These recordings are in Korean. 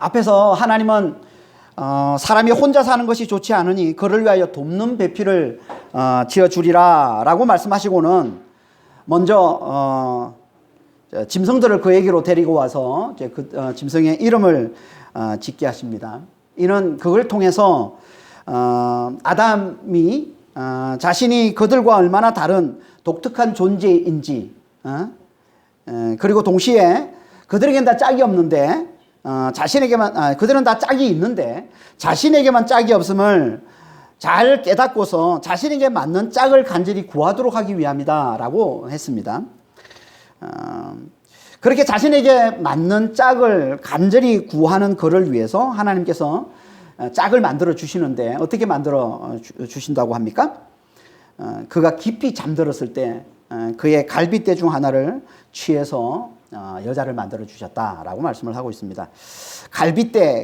앞에서 하나님은 사람이 혼자 사는 것이 좋지 않으니 그를 위하여 돕는 배필을 지어주리라 라고 말씀하시고는 먼저 짐승들을 그에게로 데리고 와서 이제 그 짐승의 이름을 짓게 하십니다. 이는 그걸 통해서 아담이 자신이 그들과 얼마나 다른 독특한 존재인지 그리고 동시에 그들에게는 다 짝이 없는데 자신에게만 그들은 다 짝이 있는데 자신에게만 짝이 없음을 잘 깨닫고서 자신에게 맞는 짝을 간절히 구하도록 하기 위함이다라고 했습니다. 그렇게 자신에게 맞는 짝을 간절히 구하는 그를 위해서 하나님께서 짝을 만들어 주시는데 어떻게 만들어 주신다고 합니까? 그가 깊이 잠들었을 때 그의 갈빗대 중 하나를 취해서 여자를 만들어 주셨다라고 말씀을 하고 있습니다.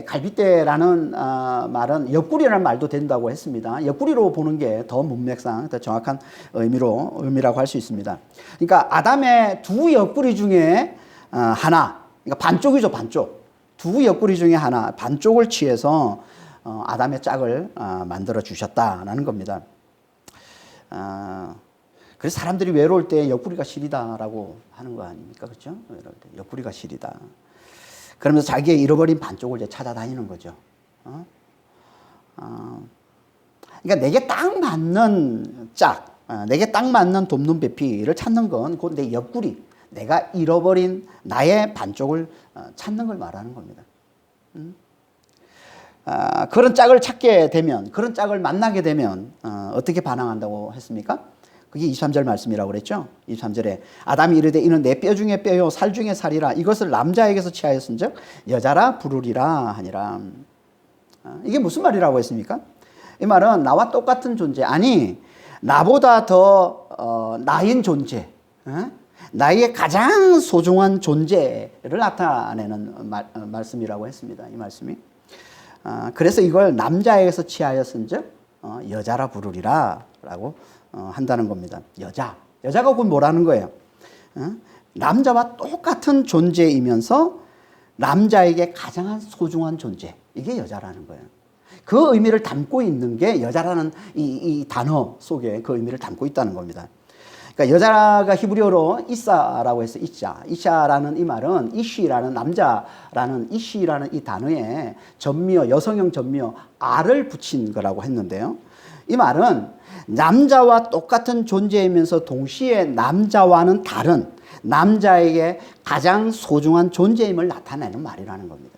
갈빗대라는 말은 옆구리라는 말도 된다고 했습니다. 옆구리로 보는 게 더 문맥상 더 정확한 의미라고 할 수 있습니다. 그러니까 아담의 두 옆구리 중에 하나, 그러니까 반쪽이죠, 반쪽. 두 옆구리 중에 하나, 반쪽을 취해서 아담의 짝을 만들어 주셨다라는 겁니다. 그래서 사람들이 외로울 때 옆구리가 시리다라고 하는 거 아닙니까? 그렇죠? 외로울 때 옆구리가 시리다. 그러면서 자기의 잃어버린 반쪽을 이제 찾아다니는 거죠. 그러니까 내게 딱 맞는 짝, 내게 딱 맞는 돕는 배필을 찾는 건 곧 내 옆구리, 내가 잃어버린 나의 반쪽을 찾는 걸 말하는 겁니다. 그런 짝을 찾게 되면, 그런 짝을 만나게 되면 어떻게 반응한다고 했습니까? 그게 23절 말씀이라고 그랬죠. 23절에 아담이 이르되 이는 내 뼈 중에 뼈요 살 중에 살이라 이것을 남자에게서 취하였은즉 여자라 부르리라 하니라. 이게 무슨 말이라고 했습니까? 이 말은 나와 똑같은 존재, 아니 나보다 더 나인 존재, 나의 가장 소중한 존재를 나타내는 말씀이라고 했습니다. 이 말씀이. 그래서 이걸 남자에게서 취하였은즉 여자라 부르리라 라고 한다는 겁니다. 여자가 곧 뭐라는 거예요? 남자와 똑같은 존재이면서 남자에게 가장 소중한 존재, 이게 여자라는 거예요. 그 의미를 담고 있는 게 여자라는 이 단어 속에 그 의미를 담고 있다는 겁니다. 그러니까 여자가 히브리어로 이사라고 해서 이샤라는 이 말은 이쉬라는 남자라는 이쉬라는 이 단어에 전미어, 여성형 전미어 알을 붙인 거라고 했는데요. 이 말은 남자와 똑같은 존재이면서 동시에 남자와는 다른 남자에게 가장 소중한 존재임을 나타내는 말이라는 겁니다.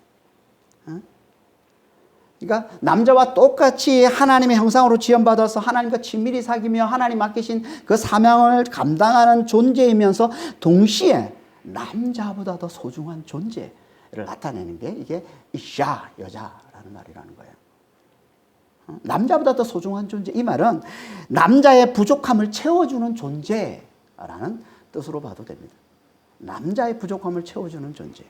그러니까 남자와 똑같이 하나님의 형상으로 지음받아서 하나님과 친밀히 사귀며 하나님 맡기신 그 사명을 감당하는 존재이면서 동시에 남자보다 더 소중한 존재를 나타내는 게 이게 이샤, 여자라는 말이라는 거예요. 남자보다 더 소중한 존재, 이 말은 남자의 부족함을 채워주는 존재라는 뜻으로 봐도 됩니다. 남자의 부족함을 채워주는 존재.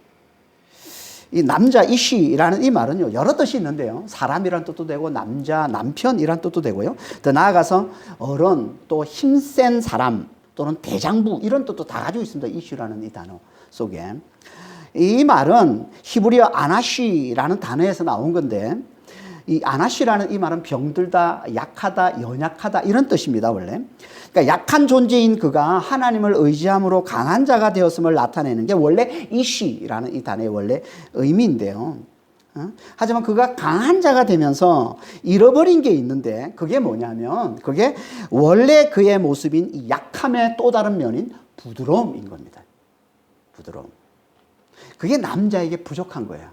이 남자 이시라는 이 말은요 여러 뜻이 있는데요, 사람이란 뜻도 되고 남자, 남편이란 뜻도 되고요, 더 나아가서 어른, 또 힘센 사람 또는 대장부 이런 뜻도 다 가지고 있습니다. 이시라는 이 단어 속에. 이 말은 히브리어 아나시라는 단어에서 나온 건데, 이 아나시라는 이 말은 병들다, 약하다, 연약하다 이런 뜻입니다. 원래. 그러니까 약한 존재인 그가 하나님을 의지함으로 강한 자가 되었음을 나타내는 게 원래 이시라는 이 단어의 원래 의미인데요. 하지만 그가 강한 자가 되면서 잃어버린 게 있는데 그게 뭐냐면 그게 원래 그의 모습인 이 약함의 또 다른 면인 부드러움인 겁니다. 부드러움. 그게 남자에게 부족한 거예요.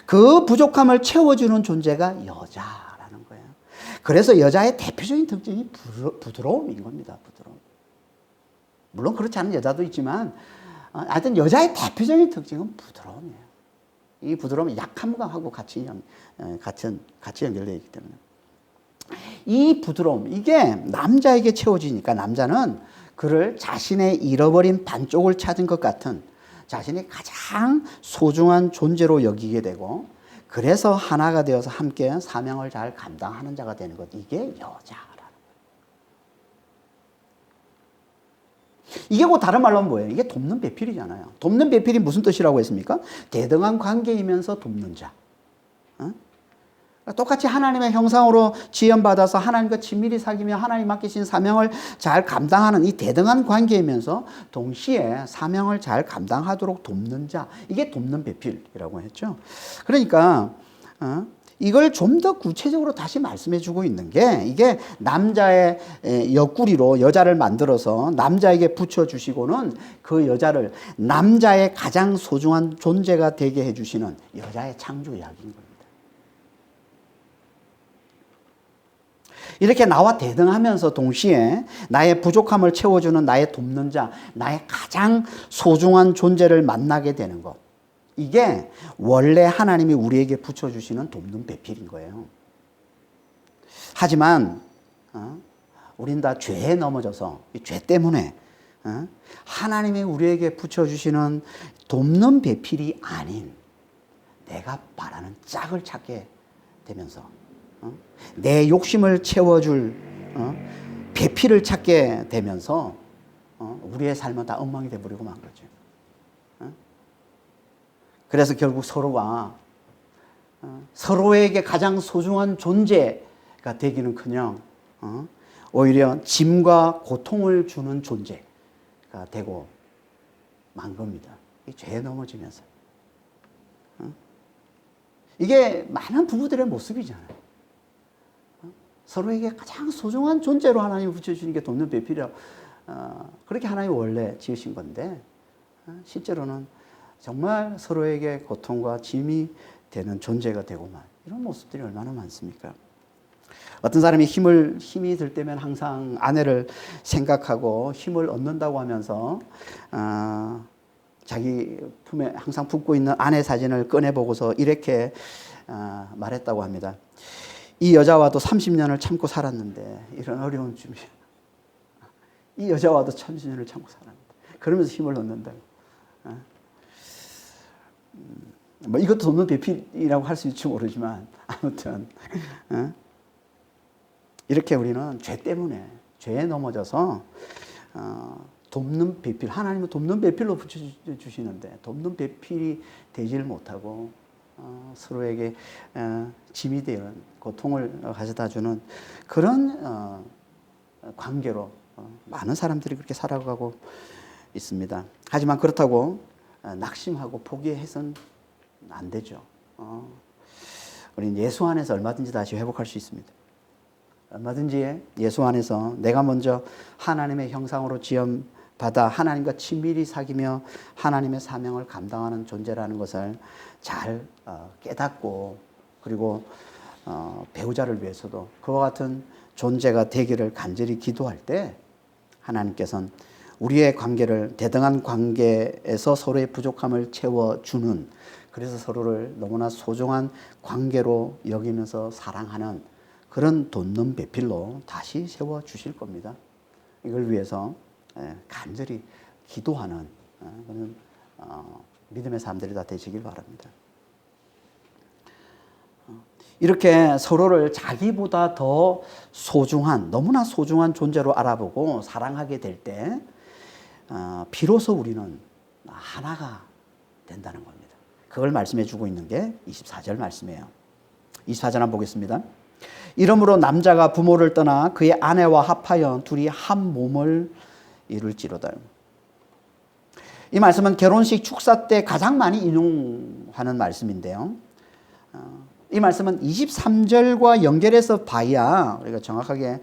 그 부족함을 채워주는 존재가 여자라는 거예요. 그래서 여자의 대표적인 특징이 부드러움인 겁니다. 부드러움. 물론 그렇지 않은 여자도 있지만 하여튼 여자의 대표적인 특징은 부드러움이에요. 이 부드러움은 약함하고 같이 연결되어 있기 때문에 이 부드러움, 이게 남자에게 채워지니까 남자는 그를 자신의 잃어버린 반쪽을 찾은 것 같은 자신이 가장 소중한 존재로 여기게 되고, 그래서 하나가 되어서 함께 사명을 잘 감당하는 자가 되는 것, 이게 여자라는 거예요. 이게 뭐 다른 말로 하면 뭐예요? 이게 돕는 배필이잖아요. 돕는 배필이 무슨 뜻이라고 했습니까? 대등한 관계이면서 돕는 자. 어? 똑같이 하나님의 형상으로 지연받아서 하나님과 친밀히 사귀며 하나님 맡기신 사명을 잘 감당하는 이 대등한 관계이면서 동시에 사명을 잘 감당하도록 돕는 자. 이게 돕는 배필이라고 했죠. 그러니까 이걸 좀 더 구체적으로 다시 말씀해 주고 있는 게 이게 남자의 옆구리로 여자를 만들어서 남자에게 붙여주시고는 그 여자를 남자의 가장 소중한 존재가 되게 해주시는 여자의 창조 이야기인 겁니다. 이렇게 나와 대등하면서 동시에 나의 부족함을 채워주는 나의 돕는 자, 나의 가장 소중한 존재를 만나게 되는 것. 이게 원래 하나님이 우리에게 붙여주시는 돕는 배필인 거예요. 하지만 우린 다 죄에 넘어져서 이 죄 때문에 하나님이 우리에게 붙여주시는 돕는 배필이 아닌 내가 바라는 짝을 찾게 되면서 내 욕심을 채워줄 배필을 찾게 되면서 우리의 삶은 다 엉망이 돼버리고 만 거죠. 그래서 결국 서로가 서로에게 가장 소중한 존재가 되기는커녕 오히려 짐과 고통을 주는 존재가 되고 만 겁니다. 이 죄에 넘어지면서. 이게 많은 부부들의 모습이잖아요. 서로에게 가장 소중한 존재로 하나님이 붙여주시는 게 돕는 배필이라고 그렇게 하나님이 원래 지으신 건데 실제로는 정말 서로에게 고통과 짐이 되는 존재가 되고만 이런 모습들이 얼마나 많습니까? 어떤 사람이 힘이 들 때면 항상 아내를 생각하고 힘을 얻는다고 하면서 자기 품에 항상 품고 있는 아내 사진을 꺼내보고서 이렇게 말했다고 합니다. 이 여자와도 30년을 참고 살았는데 이런 어려운 쯤이 이 여자와도 30년을 참고 살았는데 그러면서 힘을 얻는다고. 뭐 이것도 돕는 배필이라고 할 수 있을지 모르지만 아무튼 이렇게 우리는 죄 때문에 죄에 넘어져서 돕는 배필 하나님은 돕는 배필로 붙여주시는데 돕는 배필이 되지를 못하고 서로에게 짐이 되는 고통을 가져다주는 그런 관계로 많은 사람들이 그렇게 살아가고 있습니다. 하지만 그렇다고 낙심하고 포기해서는 안 되죠. 우리는 예수 안에서 얼마든지 다시 회복할 수 있습니다. 얼마든지 예수 안에서 내가 먼저 하나님의 형상으로 지음받아 하나님과 친밀히 사귀며 하나님의 사명을 감당하는 존재라는 것을 잘 깨닫고 그리고 배우자를 위해서도 그와 같은 존재가 되기를 간절히 기도할 때 하나님께서는 우리의 관계를 대등한 관계에서 서로의 부족함을 채워주는 그래서 서로를 너무나 소중한 관계로 여기면서 사랑하는 그런 돕는 배필로 다시 세워주실 겁니다. 이걸 위해서 간절히 기도하는 그런 믿음의 사람들이 다 되시길 바랍니다. 이렇게 서로를 자기보다 더 소중한 너무나 소중한 존재로 알아보고 사랑하게 될 때 비로소 우리는 하나가 된다는 겁니다. 그걸 말씀해 주고 있는 게 24절 말씀이에요. 24절 한번 보겠습니다. 이러므로 남자가 부모를 떠나 그의 아내와 합하여 둘이 한 몸을 이룰지로다. 이 말씀은 결혼식 축사 때 가장 많이 인용하는 말씀인데요. 이 말씀은 23절과 연결해서 봐야 우리가 정확하게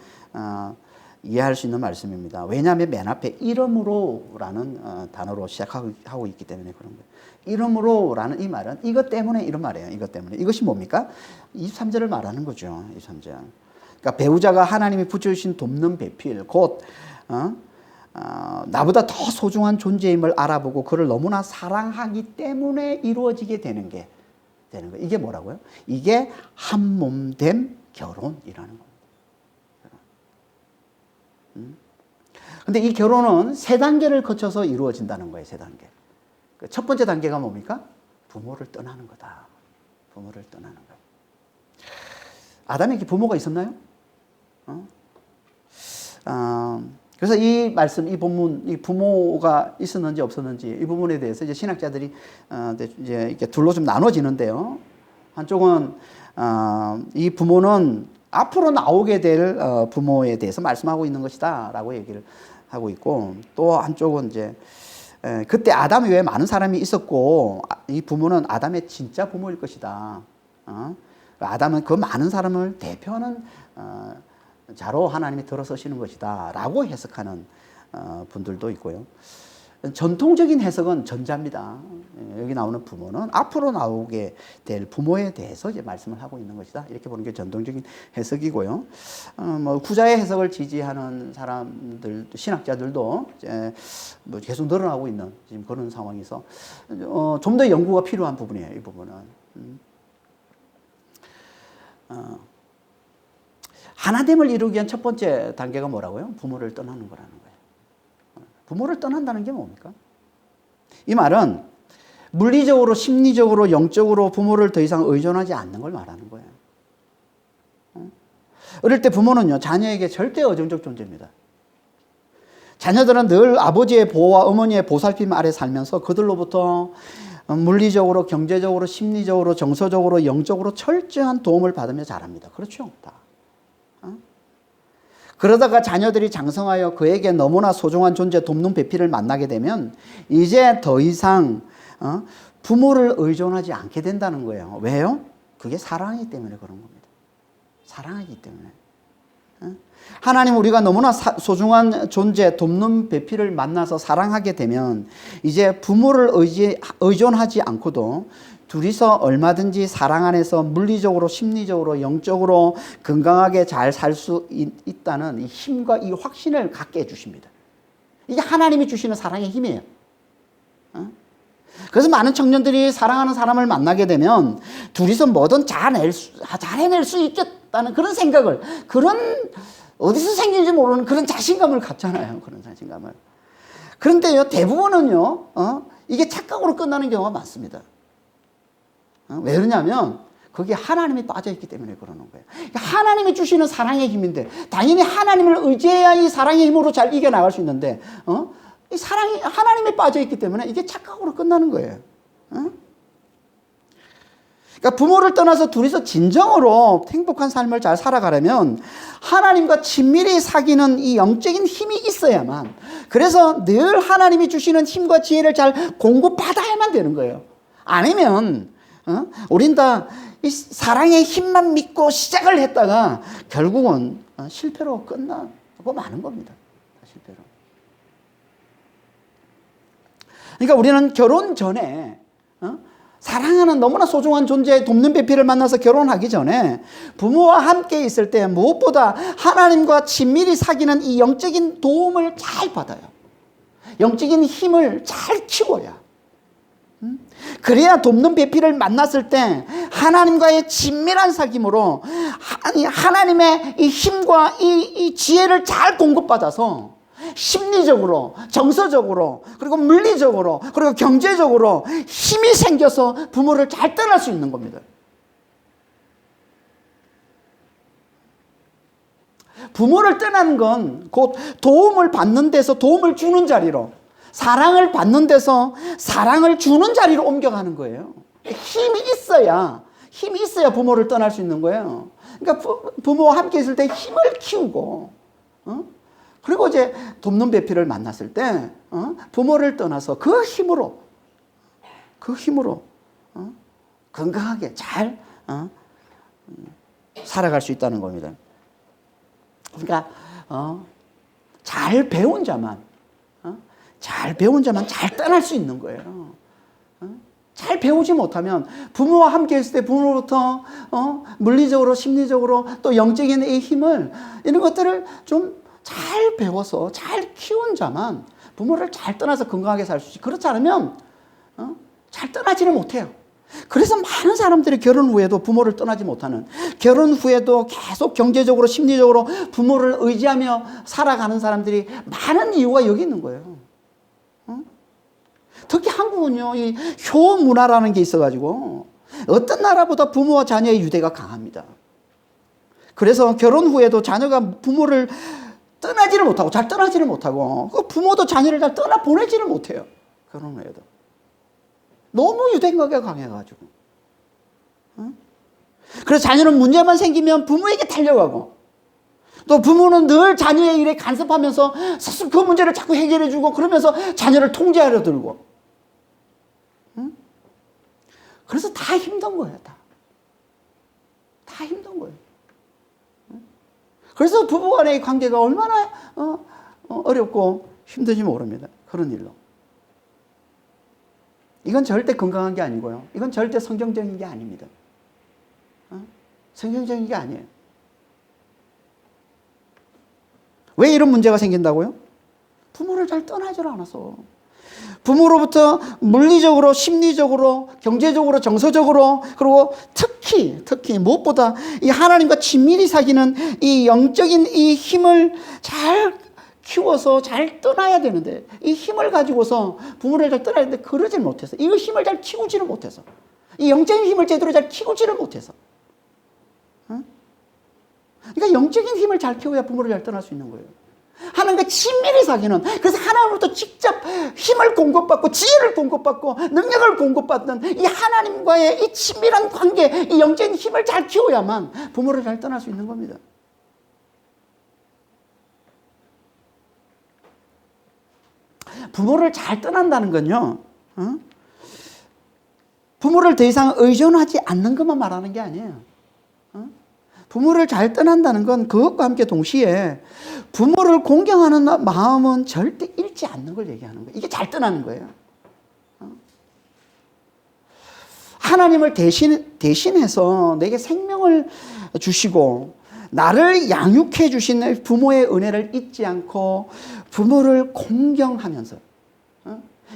이해할 수 있는 말씀입니다. 왜냐하면 맨 앞에 이러므로라는 단어로 시작하고 있기 때문에 그런 거예요. 이러므로라는 이 말은 이것 때문에 이런 말이에요. 이것 때문에. 이것이 뭡니까? 23절을 말하는 거죠. 23절. 그러니까 배우자가 하나님이 붙여주신 돕는 배필, 곧 나보다 더 소중한 존재임을 알아보고 그를 너무나 사랑하기 때문에 이루어지게 되는 거예요. 이게 뭐라고요? 이게 한 몸된 결혼이라는 겁니다. 근데 이 결혼은 세 단계를 거쳐서 이루어진다는 거예요. 세 단계. 첫 번째 단계가 뭡니까? 부모를 떠나는 거다. 부모를 떠나는 거예요. 아담에게 부모가 있었나요? 그래서 이 말씀, 이 본문, 이 부모가 있었는지 없었는지 이 부분에 대해서 이제 신학자들이 이제 이렇게 둘로 좀 나눠지는데요. 한쪽은 이 부모는 앞으로 나오게 될 부모에 대해서 말씀하고 있는 것이다라고 얘기를 하고 있고, 또 한쪽은 이제 그때 아담 외에 많은 사람이 있었고 이 부모는 아담의 진짜 부모일 것이다. 아담은 그 많은 사람을 대표하는 자로 하나님이 들어서시는 것이다 라고 해석하는 분들도 있고요. 전통적인 해석은 전자입니다. 여기 나오는 부모는 앞으로 나오게 될 부모에 대해서 이제 말씀을 하고 있는 것이다, 이렇게 보는 게 전통적인 해석이고요. 뭐 후자의 해석을 지지하는 사람들, 신학자들도 이제 뭐 계속 늘어나고 있는 지금 그런 상황에서 좀 더 연구가 필요한 부분이에요. 이 부분은 하나됨을 이루기 위한 첫 번째 단계가 뭐라고요? 부모를 떠나는 거라는 거예요. 부모를 떠난다는 게 뭡니까? 이 말은 물리적으로, 심리적으로, 영적으로 부모를 더 이상 의존하지 않는 걸 말하는 거예요. 어릴 때 부모는요, 자녀에게 절대 의존적 존재입니다. 자녀들은 늘 아버지의 보호와 어머니의 보살핌 아래 살면서 그들로부터 물리적으로, 경제적으로, 심리적으로, 정서적으로, 영적으로 철저한 도움을 받으며 자랍니다. 그렇죠? 다. 그러다가 자녀들이 장성하여 그에게 너무나 소중한 존재 돕는 배필을 만나게 되면 이제 더 이상 부모를 의존하지 않게 된다는 거예요. 왜요? 그게 사랑이기 때문에 그런 겁니다. 사랑이기 때문에. 하나님, 우리가 너무나 소중한 존재 돕는 배필을 만나서 사랑하게 되면 이제 부모를 의존하지 않고도 둘이서 얼마든지 사랑 안에서 물리적으로, 심리적으로, 영적으로 건강하게 잘 살 수 있다는 이 힘과 이 확신을 갖게 해주십니다. 이게 하나님이 주시는 사랑의 힘이에요. 그래서 많은 청년들이 사랑하는 사람을 만나게 되면 둘이서 뭐든 잘 해낼 수 있겠다는 그런 생각을, 어디서 생긴지 모르는 그런 자신감을 갖잖아요. 그런 자신감을. 그런데요, 대부분은요, 이게 착각으로 끝나는 경우가 많습니다. 왜 그러냐면 거기에 하나님이 빠져있기 때문에 그러는 거예요. 하나님이 주시는 사랑의 힘인데 당연히 하나님을 의지해야 이 사랑의 힘으로 잘 이겨나갈 수 있는데 이 사랑이 하나님이 빠져있기 때문에 이게 착각으로 끝나는 거예요. 그러니까 부모를 떠나서 둘이서 진정으로 행복한 삶을 잘 살아가려면 하나님과 친밀히 사귀는 이 영적인 힘이 있어야만, 그래서 늘 하나님이 주시는 힘과 지혜를 잘 공급받아야만 되는 거예요. 아니면 우린 다 이 사랑의 힘만 믿고 시작을 했다가 결국은 실패로 끝나고 마는 겁니다. 실패로. 그러니까 우리는 결혼 전에 사랑하는 너무나 소중한 존재의 돕는 배필을 만나서 결혼하기 전에 부모와 함께 있을 때 무엇보다 하나님과 친밀히 사귀는 이 영적인 도움을 잘 받아요. 영적인 힘을 잘 키워야. 그래야 돕는 배필을 만났을 때 하나님과의 친밀한 사귐으로 하나님의 이 힘과 이 지혜를 잘 공급받아서 심리적으로, 정서적으로, 그리고 물리적으로, 그리고 경제적으로 힘이 생겨서 부모를 잘 떠날 수 있는 겁니다. 부모를 떠나는 건 곧 도움을 받는 데서 도움을 주는 자리로, 사랑을 받는 데서 사랑을 주는 자리로 옮겨가는 거예요. 힘이 있어야 부모를 떠날 수 있는 거예요. 그러니까 부모와 함께 있을 때 힘을 키우고, 그리고 이제 돕는 배필을 만났을 때 부모를 떠나서 그 힘으로 건강하게 잘 살아갈 수 있다는 겁니다. 그러니까 잘 배운 자만 잘 떠날 수 있는 거예요. 잘 배우지 못하면 부모와 함께 있을 때 부모로부터 물리적으로, 심리적으로, 또 영적인 이 힘을, 이런 것들을 좀 잘 배워서 잘 키운 자만 부모를 잘 떠나서 건강하게 살 수 있지. 그렇지 않으면 잘 떠나지를 못해요. 그래서 많은 사람들이 결혼 후에도 부모를 떠나지 못하는, 결혼 후에도 계속 경제적으로, 심리적으로 부모를 의지하며 살아가는 사람들이 많은 이유가 여기 있는 거예요. 특히 한국은요, 이 효 문화라는 게 있어가지고 어떤 나라보다 부모와 자녀의 유대가 강합니다. 그래서 결혼 후에도 자녀가 부모를 떠나지를 못하고, 잘 떠나지를 못하고, 그 부모도 자녀를 잘 떠나 보내지를 못해요. 결혼 후에도. 너무 유대인관계가 강해가지고. 그래서 자녀는 문제만 생기면 부모에게 달려가고, 또 부모는 늘 자녀의 일에 간섭하면서 스스로 그 문제를 자꾸 해결해주고, 그러면서 자녀를 통제하려 들고. 그래서 다 힘든 거예요, 다. 다 힘든 거예요. 그래서 부부 간의 관계가 얼마나 어렵고 힘든지 모릅니다. 그런 일로. 이건 절대 건강한 게 아니고요. 이건 절대 성경적인 게 아닙니다. 성경적인 게 아니에요. 왜 이런 문제가 생긴다고요? 부모를 잘 떠나질 않아서. 부모로부터 물리적으로, 심리적으로, 경제적으로, 정서적으로, 그리고 특히 무엇보다 이 하나님과 친밀히 사귀는 이 영적인 이 힘을 잘 키워서 잘 떠나야 되는데, 이 힘을 가지고서 부모를 잘 떠나야 되는데 그러질 못해서, 이 힘을 잘 키우지를 못해서, 이 영적인 힘을 제대로 잘 키우지를 못해서. 그러니까 영적인 힘을 잘 키워야 부모를 잘 떠날 수 있는 거예요. 하나님과 친밀히 사귀는, 그래서 하나님으로부터 직접 힘을 공급받고 지혜를 공급받고 능력을 공급받는 이 하나님과의 이 친밀한 관계, 이 영적인 힘을 잘 키워야만 부모를 잘 떠날 수 있는 겁니다. 부모를 잘 떠난다는 건요, 부모를 더 이상 의존하지 않는 것만 말하는 게 아니에요. 부모를 잘 떠난다는 건 그것과 함께 동시에 부모를 공경하는 마음은 절대 잃지 않는 걸 얘기하는 거예요. 이게 잘 떠나는 거예요. 하나님을 대신해서 내게 생명을 주시고 나를 양육해 주신 부모의 은혜를 잊지 않고 부모를 공경하면서,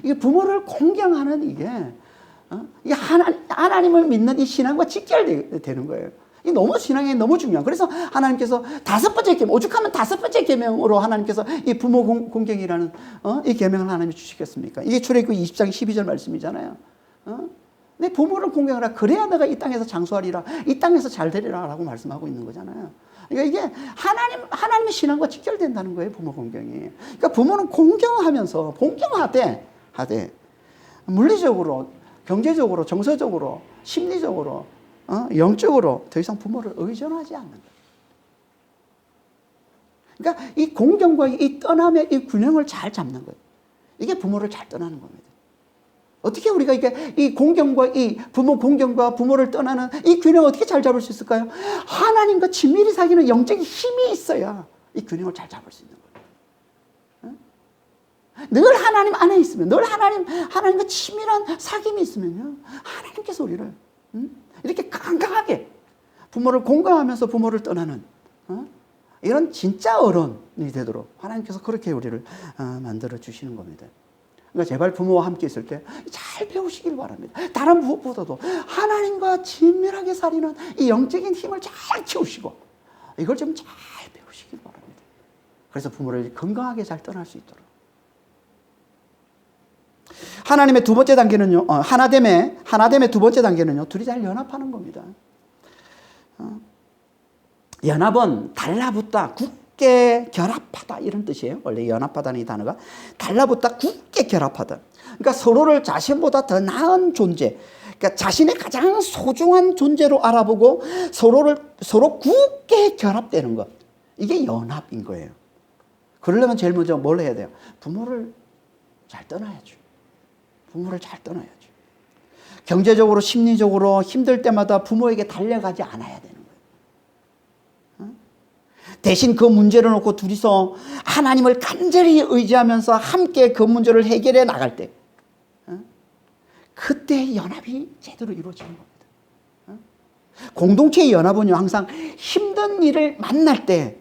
이게 부모를 공경하는 이게 하나님을 믿는 이 신앙과 직결되는 거예요. 이 너무 신앙이 너무 중요한. 그래서 하나님께서 오죽하면 5번째 계명으로 하나님께서 이 부모 공경이라는 이 계명을 하나님이 주시겠습니까? 이게 출애굽기 20장 12절 말씀이잖아요. 내 부모를 공경하라. 그래야 내가 이 땅에서 장수하리라. 이 땅에서 잘 되리라 라고 말씀하고 있는 거잖아요. 그러니까 이게 하나님의 신앙과 직결된다는 거예요, 부모 공경이. 그러니까 부모는 공경하면서, 공경하되 물리적으로, 경제적으로, 정서적으로, 심리적으로, 영적으로 더 이상 부모를 의존하지 않는 거예요. 그러니까 이 공경과 이 떠남의 이 균형을 잘 잡는 거예요. 이게 부모를 잘 떠나는 겁니다. 어떻게 우리가 이 공경과 이 부모 공경과 부모를 떠나는 이 균형을 어떻게 잘 잡을 수 있을까요? 하나님과 친밀히 사귀는 영적인 힘이 있어야 이 균형을 잘 잡을 수 있는 거예요. 늘 하나님 안에 있으면, 늘 하나님과 친밀한 사귐이 있으면요, 하나님께서 우리를 이렇게 강강하게 부모를 공경하면서 부모를 떠나는 이런 진짜 어른이 되도록 하나님께서 그렇게 우리를 만들어 주시는 겁니다. 그러니까 제발 부모와 함께 있을 때 잘 배우시길 바랍니다. 다른 무엇보다도 하나님과 친밀하게 사는 이 영적인 힘을 잘 키우시고 이걸 좀 잘 배우시길 바랍니다. 그래서 부모를 건강하게 잘 떠날 수 있도록. 하나님의 두 번째 단계는요, 하나됨의 두 번째 단계는요, 둘이 잘 연합하는 겁니다. 연합은 달라붙다, 굳게 결합하다 이런 뜻이에요. 원래 연합하다는 이 단어가 달라붙다, 굳게 결합하다. 그러니까 서로를 자신보다 더 나은 존재, 그러니까 자신의 가장 소중한 존재로 알아보고 서로 굳게 결합되는 것. 이게 연합인 거예요. 그러려면 제일 먼저 뭘 해야 돼요? 부모를 잘 떠나야죠. 부모를 잘 떠나야죠. 경제적으로, 심리적으로 힘들 때마다 부모에게 달려가지 않아야 되는 거예요. 대신 그 문제를 놓고 둘이서 하나님을 간절히 의지하면서 함께 그 문제를 해결해 나갈 때, 그때 연합이 제대로 이루어지는 겁니다. 공동체의 연합은요, 항상 힘든 일을 만날 때,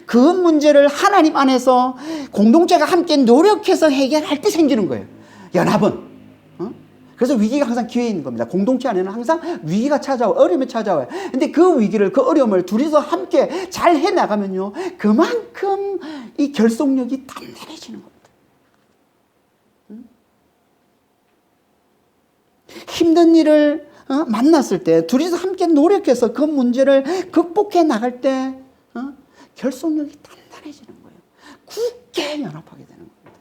그 문제를 하나님 안에서 공동체가 함께 노력해서 해결할 때 생기는 거예요. 연합은. 그래서 위기가 항상 기회인 겁니다. 공동체 안에는 항상 위기가 찾아와요. 어려움이 찾아와요. 근데 그 위기를, 그 어려움을 둘이서 함께 잘 해나가면요, 그만큼 이 결속력이 단단해지는 겁니다. 힘든 일을 만났을 때 둘이서 함께 노력해서 그 문제를 극복해 나갈 때 결속력이 단단해지는 거예요. 굳게 연합하게 되는 겁니다.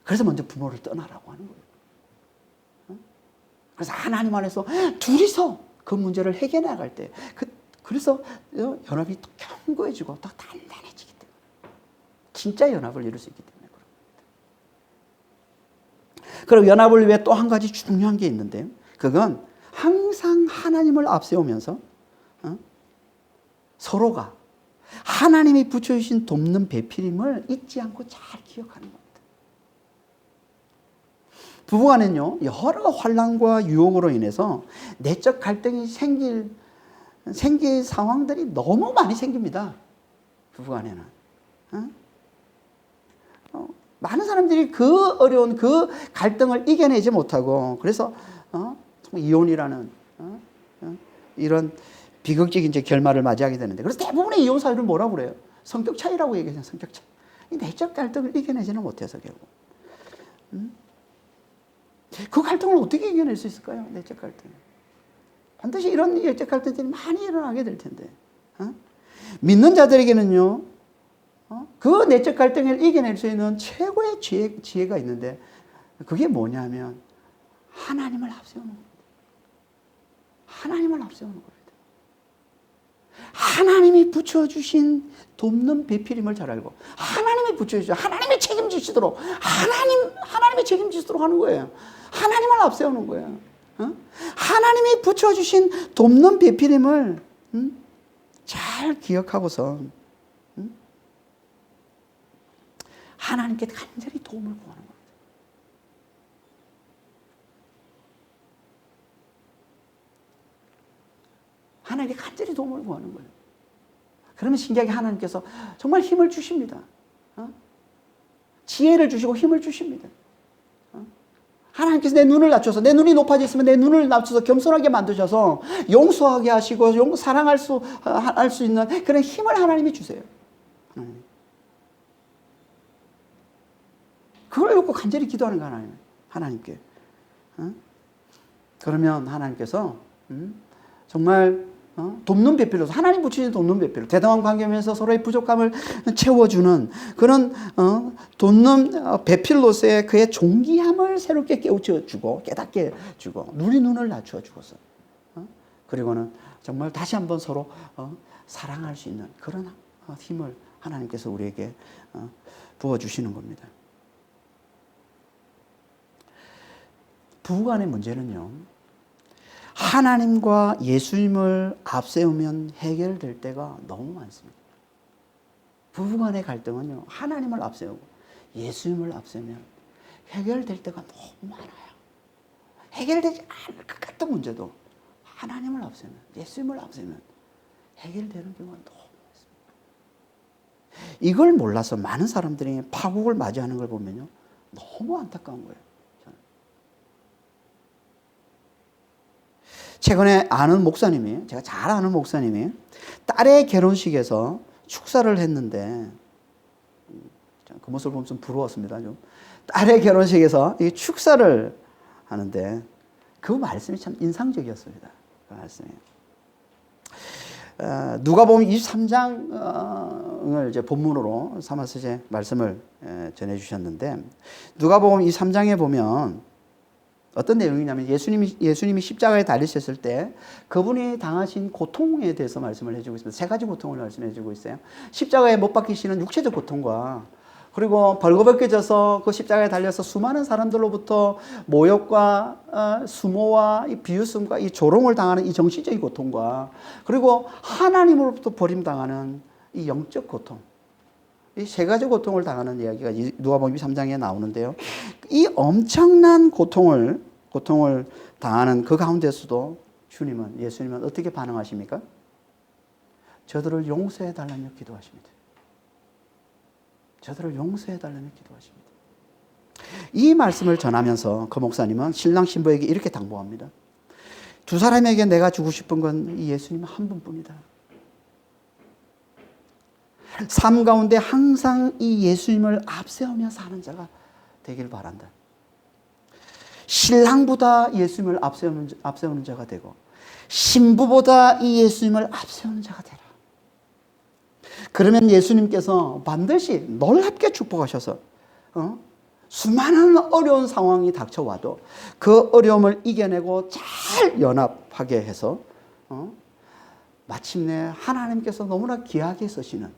그래서 먼저 부모를 떠나라고 하는 거예요. 그래서 하나님 안에서 둘이서 그 문제를 해결해 나갈 때, 그래서 연합이 더 견고해지고 더 단단해지기 때문에, 진짜 연합을 이룰 수 있기 때문에 그렇습니다. 그리고 연합을 위해 또 한 가지 중요한 게 있는데요. 그건 항상 하나님을 앞세우면서 서로가 하나님이 붙여주신 돕는 배필임을 잊지 않고 잘 기억하는 겁니다. 부부간은요, 여러 환난과 유혹으로 인해서 내적 갈등이 생길 상황들이 너무 많이 생깁니다. 부부간에는. 많은 사람들이 그 어려운 그 갈등을 이겨내지 못하고, 그래서 이혼이라는 이런 비극적인 이제 결말을 맞이하게 되는데, 그래서 대부분의 이혼 사유를 뭐라고 그래요? 성격 차이라고 얘기해요. 성격 차이. 이 내적 갈등을 이겨내지는 못해서 결국. 그 갈등을 어떻게 이겨낼 수 있을까요? 내적 갈등. 반드시 이런 내적 갈등들이 많이 일어나게 될 텐데. 믿는 자들에게는요, 그 내적 갈등을 이겨낼 수 있는 최고의 지혜가 있는데, 그게 뭐냐면 하나님을 앞세우는 겁니다. 하나님을 앞세우는 겁니다. 하나님이 붙여주신 돕는 배필임을 잘 알고, 하나님이 붙여주신, 하나님이 책임지시도록, 하나님이 책임지시도록 하는 거예요. 하나님을 앞세우는 거예요. 하나님이 붙여주신 돕는 배필임을 잘 기억하고서 하나님께 간절히 도움을 구하는 겁니다. 하나님께 간절히 도움을 구하는 거예요. 그러면 신기하게 하나님께서 정말 힘을 주십니다. 지혜를 주시고 힘을 주십니다. 하나님께서 내 눈을 낮춰서, 내 눈이 높아져 있으면 내 눈을 낮춰서 겸손하게 만드셔서 용서하게 하시고 사랑할 수 있는 그런 힘을 하나님이 주세요. 그걸 놓고 간절히 기도하는 거야, 하나님께. 그러면 하나님께서 정말 돕는 배필로서, 하나님 붙이신 돕는 배필로, 대등한 관계면서 서로의 부족함을 채워주는 그런 돕는 배필로서의 그의 존귀함을 새롭게 깨우쳐주고 깨닫게 해주고 눈을 낮춰주고서, 그리고는 정말 다시 한번 서로 사랑할 수 있는 그런 힘을 하나님께서 우리에게 부어주시는 겁니다. 부부간의 문제는요, 하나님과 예수님을 앞세우면 해결될 때가 너무 많습니다. 부부간의 갈등은요, 하나님을 앞세우고 예수님을 앞세우면 해결될 때가 너무 많아요. 해결되지 않을 것 같은 문제도 하나님을 앞세우면, 예수님을 앞세우면 해결되는 경우가 너무 많습니다. 이걸 몰라서 많은 사람들이 파국을 맞이하는 걸 보면요, 너무 안타까운 거예요. 최근에 제가 잘 아는 목사님이 딸의 결혼식에서 축사를 했는데, 그 모습을 보면 좀 부러웠습니다. 좀. 딸의 결혼식에서 이 축사를 하는데 그 말씀이 참 인상적이었습니다. 그 말씀이. 누가복음 23장을 이제 본문으로 삼아서 이제 말씀을 전해 주셨는데, 누가복음 23장에 보면 어떤 내용이냐면, 예수님이 십자가에 달리셨을 때 그분이 당하신 고통에 대해서 말씀을 해주고 있습니다. 세 가지 고통을 말씀해 주고 있어요. 십자가에 못 박히시는 육체적 고통과, 그리고 벌거벗겨져서 그 십자가에 달려서 수많은 사람들로부터 모욕과 수모와 이 비웃음과 이 조롱을 당하는 이 정신적인 고통과, 그리고 하나님으로부터 버림당하는 이 영적 고통, 이 세 가지 고통을 당하는 이야기가 누가복음 3장에 나오는데요. 이 엄청난 고통을 당하는 그 가운데서도 예수님은 어떻게 반응하십니까? 저들을 용서해 달라며 기도하십니다. 저들을 용서해 달라며 기도하십니다. 이 말씀을 전하면서 그 목사님은 신랑 신부에게 이렇게 당부합니다. 두 사람에게 내가 주고 싶은 건 이 예수님 한 분뿐이다. 삶 가운데 항상 이 예수님을 앞세우며 사는 자가 되길 바란다. 신랑보다 예수님을 앞세우는 자가 되고, 신부보다 이 예수님을 앞세우는 자가 되라. 그러면 예수님께서 반드시 놀랍게 축복하셔서 수많은 어려운 상황이 닥쳐와도 그 어려움을 이겨내고 잘 연합하게 해서 마침내 하나님께서 너무나 귀하게 쓰시는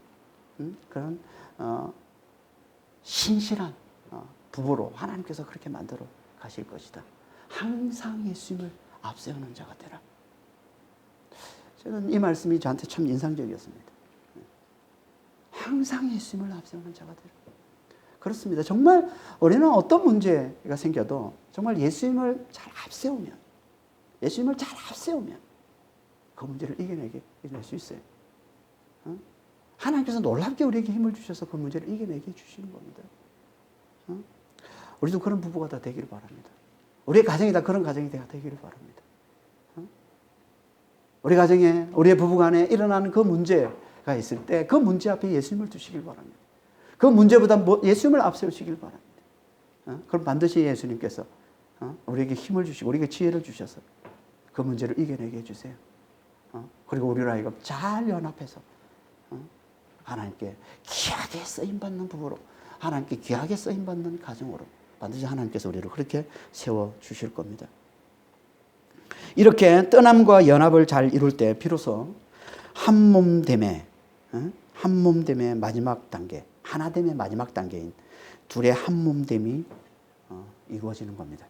그런 신실한 부부로 하나님께서 그렇게 만들어 가실 것이다. 항상 예수님을 앞세우는 자가 되라. 저는 이 말씀이 저한테 참 인상적이었습니다. 항상 예수님을 앞세우는 자가 되라. 그렇습니다. 정말 우리는 어떤 문제가 생겨도 정말 예수님을 잘 앞세우면, 예수님을 잘 앞세우면 그 문제를 이겨낼 수 있어요. 하나님께서 놀랍게 우리에게 힘을 주셔서 그 문제를 이겨내게 주시는 겁니다. 우리도 그런 부부가 다 되기를 바랍니다. 우리의 가정이 다 그런 가정이 되기를 바랍니다. 우리 가정에, 우리의 부부간에 일어나는 그 문제가 있을 때 그 문제 앞에 예수님을 두시길 바랍니다. 그 문제보다 예수님을 앞세우시길 바랍니다. 그럼 반드시 예수님께서 우리에게 힘을 주시고 우리에게 지혜를 주셔서 그 문제를 이겨내게 해주세요. 그리고 우리로 하여금 잘 연합해서 하나님께 귀하게 쓰임받는 부부로, 하나님께 귀하게 쓰임받는 가정으로 반드시 하나님께서 우리를 그렇게 세워주실 겁니다. 이렇게 떠남과 연합을 잘 이룰 때 비로소 한몸됨의 마지막 단계, 하나됨의 마지막 단계인 둘의 한몸됨이 이루어지는 겁니다.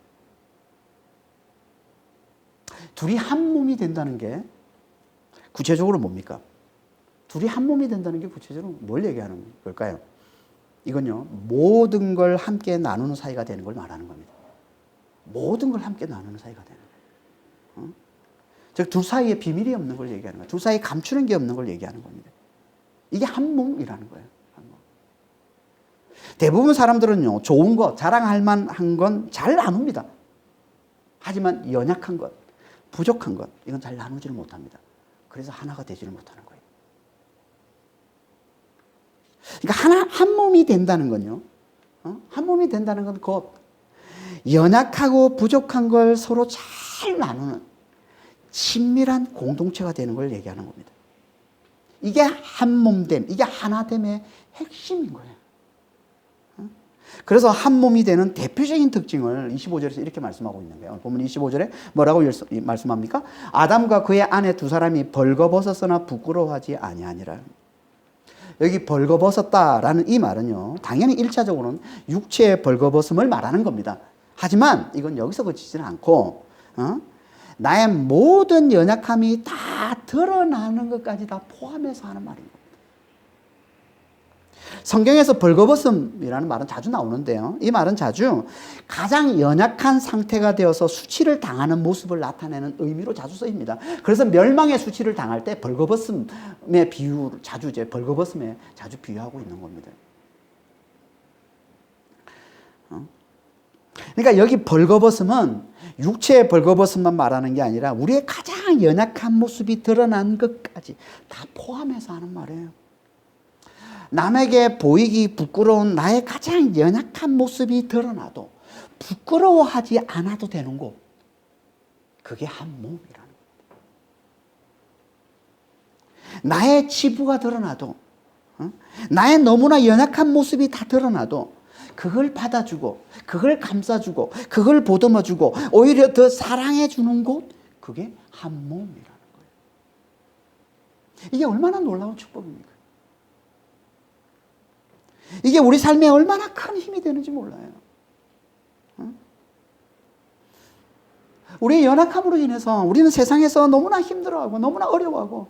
둘이 한몸이 된다는 게 구체적으로 뭡니까? 둘이 한몸이 된다는 게 구체적으로 뭘 얘기하는 걸까요? 이건요, 모든 걸 함께 나누는 사이가 되는 걸 말하는 겁니다. 모든 걸 함께 나누는 사이가 되는 거예요. 즉, 둘 사이에 비밀이 없는 걸 얘기하는 거예요. 둘 사이에 감추는 게 없는 걸 얘기하는 겁니다. 이게 한 몸이라는 거예요. 한 몸. 대부분 사람들은요, 좋은 것, 자랑할 만한 건 잘 나눕니다. 하지만 연약한 것, 부족한 것, 이건 잘 나누지를 못합니다. 그래서 하나가 되지를 못하는 거예요. 그러니까 한 몸이 된다는 건요, 한 몸이 된다는 건 곧 연약하고 부족한 걸 서로 잘 나누는 친밀한 공동체가 되는 걸 얘기하는 겁니다. 이게 한몸됨, 이게 하나됨의 핵심인 거예요. 그래서 한몸이 되는 대표적인 특징을 25절에서 이렇게 말씀하고 있는 거예요. 본문 25절에 뭐라고 말씀합니까? 아담과 그의 아내 두 사람이 벌거벗었으나 부끄러워하지 아니하니라. 여기 벌거벗었다라는 이 말은요, 당연히 1차적으로는 육체의 벌거벗음을 말하는 겁니다. 하지만 이건 여기서 그치지는 않고 나의 모든 연약함이 다 드러나는 것까지 다 포함해서 하는 말인 겁니다. 성경에서 벌거벗음이라는 말은 자주 나오는데요, 이 말은 자주 가장 연약한 상태가 되어서 수치를 당하는 모습을 나타내는 의미로 자주 쓰입니다. 그래서 멸망의 수치를 당할 때 벌거벗음의 비유를 자주 벌거벗음에 자주 비유하고 있는 겁니다. 그러니까 여기 벌거벗음은 육체의 벌거벗음만 말하는 게 아니라 우리의 가장 연약한 모습이 드러난 것까지 다 포함해서 하는 말이에요. 남에게 보이기 부끄러운 나의 가장 연약한 모습이 드러나도 부끄러워하지 않아도 되는 곳, 그게 한 몸이라는 겁니다. 나의 치부가 드러나도, 나의 너무나 연약한 모습이 다 드러나도 그걸 받아주고, 그걸 감싸주고, 그걸 보듬어주고, 오히려 더 사랑해주는 곳, 그게 한 몸이라는 거예요. 이게 얼마나 놀라운 축복입니까? 이게 우리 삶에 얼마나 큰 힘이 되는지 몰라요. 우리의 연약함으로 인해서 우리는 세상에서 너무나 힘들어하고 너무나 어려워하고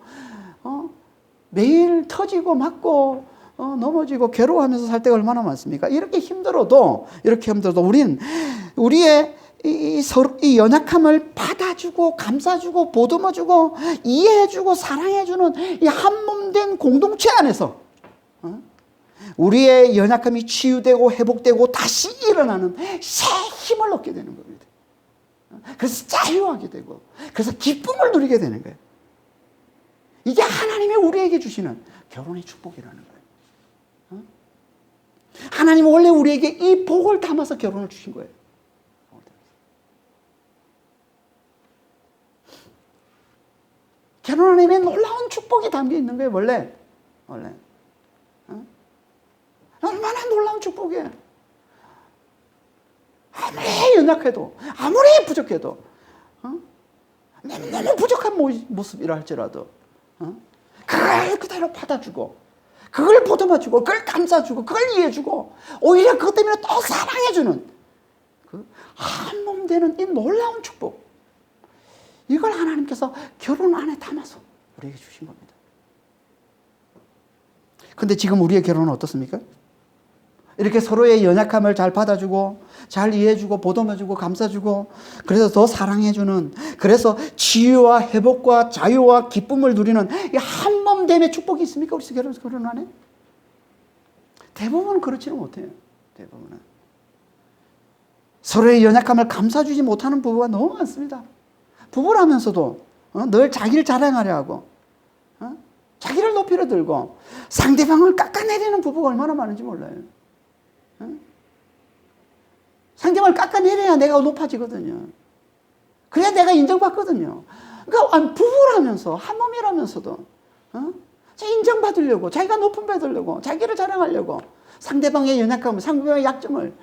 매일 터지고 맞고 넘어지고 괴로워하면서 살 때가 얼마나 많습니까? 이렇게 힘들어도 우리는 우리의 이 연약함을 받아주고 감싸주고 보듬어주고 이해해주고 사랑해주는 이 한몸된 공동체 안에서 우리의 연약함이 치유되고 회복되고 다시 일어나는 새 힘을 얻게 되는 겁니다. 그래서 자유하게 되고, 그래서 기쁨을 누리게 되는 거예요. 이게 하나님이 우리에게 주시는 결혼의 축복이라는 거예요. 하나님은 원래 우리에게 이 복을 담아서 결혼을 주신 거예요. 결혼 안에 놀라운 축복이 담겨 있는 거예요, 원래. 얼마나 놀라운 축복이에요. 아무리 연약해도, 아무리 부족해도, 너무 부족한 모습이라 할지라도, 그걸 그대로 받아주고, 그걸 보듬어주고, 그걸 감싸주고, 그걸 이해해주고, 오히려 그것 때문에 또 사랑해주는 그 한 몸 되는 이 놀라운 축복. 이걸 하나님께서 결혼 안에 담아서 우리에게 주신 겁니다. 근데 지금 우리의 결혼은 어떻습니까? 이렇게 서로의 연약함을 잘 받아주고, 잘 이해해주고, 보듬어주고, 감싸주고, 그래서 더 사랑해주는, 그래서 치유와 회복과 자유와 기쁨을 누리는 이 한 몸됨의 축복이 있습니까? 우리 결혼 안에? 대부분은 그렇지는 못해요. 대부분은. 서로의 연약함을 감싸주지 못하는 부부가 너무 많습니다. 부부라면서도 늘 자기를 자랑하려 하고, 자기를 높이려 들고, 상대방을 깎아내리는 부부가 얼마나 많은지 몰라요. 상대방을 깎아내려야 내가 높아지거든요. 그래야 내가 인정받거든요. 그러니까 부부라면서, 한 몸이라면서도 인정받으려고, 자기가 높임 받으려고, 자기를 자랑하려고 상대방의 연약함을, 상대방의 약점을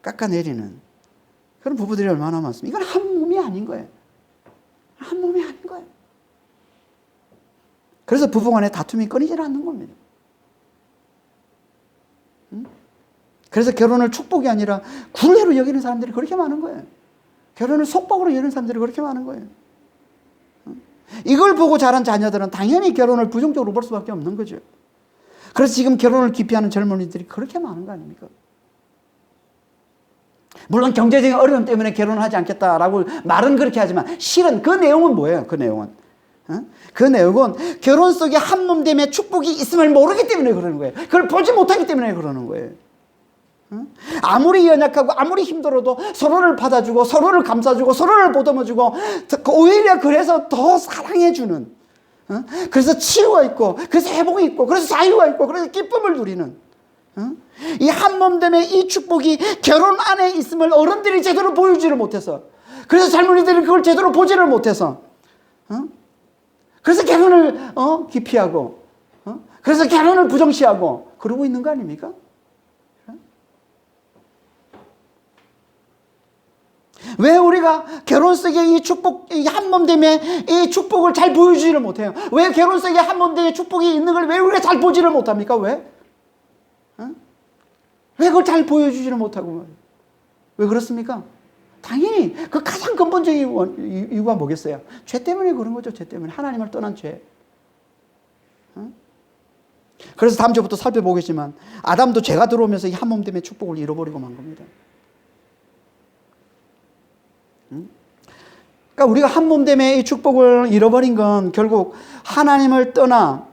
깎아내리는 그런 부부들이 얼마나 많습니까? 이건 한 몸이 아닌 거예요. 한 몸이 아닌 거예요. 그래서 부부간에 다툼이 끊이질 않는 겁니다. 그래서 결혼을 축복이 아니라 굴레로 여기는 사람들이 그렇게 많은 거예요. 결혼을 속박으로 여기는 사람들이 그렇게 많은 거예요. 이걸 보고 자란 자녀들은 당연히 결혼을 부정적으로 볼 수밖에 없는 거죠. 그래서 지금 결혼을 기피하는 젊은이들이 그렇게 많은 거 아닙니까? 물론 경제적인 어려움 때문에 결혼을 하지 않겠다라고 말은 그렇게 하지만 실은 그 내용은 뭐예요? 그 내용은 결혼 속에 한 몸됨의 축복이 있음을 모르기 때문에 그러는 거예요. 그걸 보지 못하기 때문에 그러는 거예요. 아무리 연약하고 아무리 힘들어도 서로를 받아주고 서로를 감싸주고 서로를 보듬어주고 오히려 그래서 더 사랑해주는, 그래서 치유가 있고 그래서 회복이 있고 그래서 자유가 있고 그래서 기쁨을 누리는 이 한 몸됨의 이 축복이 결혼 안에 있음을 어른들이 제대로 보여주지를 못해서, 그래서 젊은이들이 그걸 제대로 보지를 못해서, 그래서 결혼을 기피하고, 그래서 결혼을 부정시하고 그러고 있는 거 아닙니까? 왜 우리가 결혼 속에 이 축복, 이 한 몸됨의 이 축복을 잘 보여주지를 못해요? 왜 결혼 속에 한 몸됨의 축복이 있는 걸 왜 우리가 잘 보지를 못합니까? 왜? 왜 그걸 잘 보여주지를 못하고? 왜 그렇습니까? 당연히 그 가장 근본적인 이유가 뭐겠어요? 죄 때문에 그런 거죠. 죄 때문에. 하나님을 떠난 죄. 그래서 다음 주부터 살펴보겠지만 아담도 죄가 들어오면서 이 한 몸됨의 축복을 잃어버리고 만 겁니다. 그러니까 우리가 한 몸됨의 이 축복을 잃어버린 건 결국 하나님을 떠나